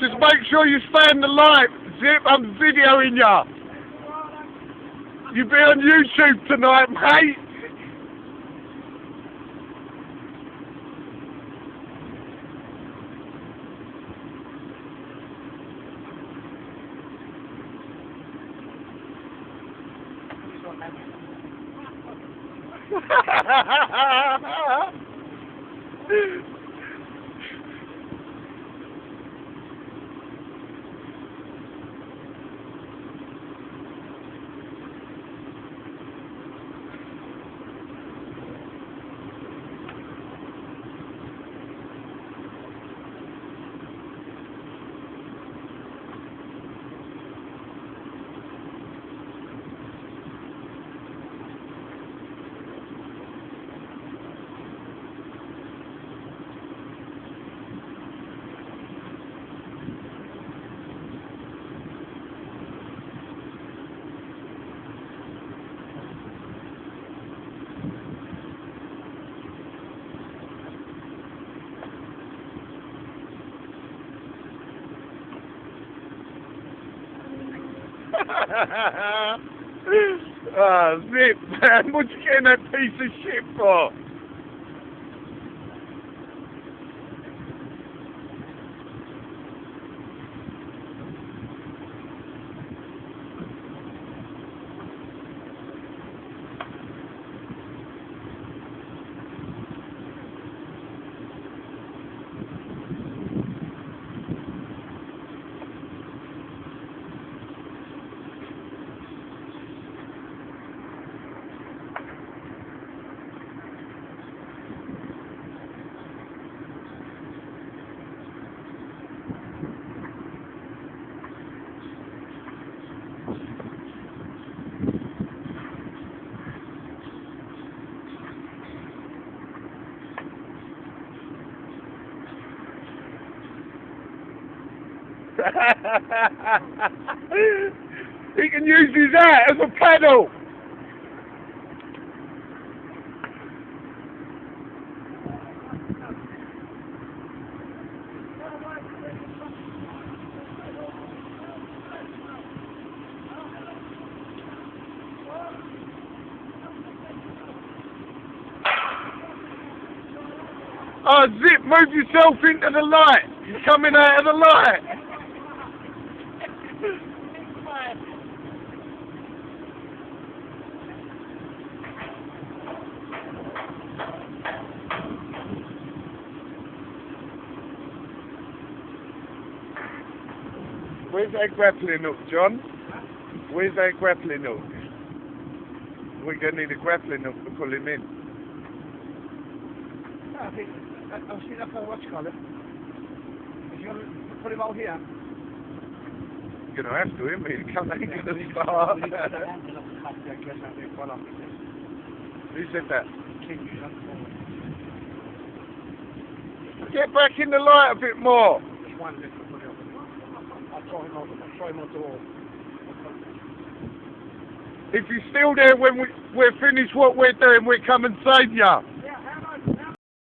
Just make sure you stay in the light. Zip, I'm videoing ya. You'll be on YouTube tonight, mate. Zip, man, what you getting that piece of shit for? He can use his hat as a pedal. Oh, Zip, move yourself into the light. You're coming out of the light. Where's that grappling hook, John? Where's that grappling hook? We're going to need a grappling hook to pull him in. I think I'll see that for what you call it. If you want to put him out here. You're going to have to, isn't he? Come ain't going to start. Who said that? Get back in the light a bit more. I'll throw him out the wall. If you're still there when we're finished what we're doing, we'll come and save you.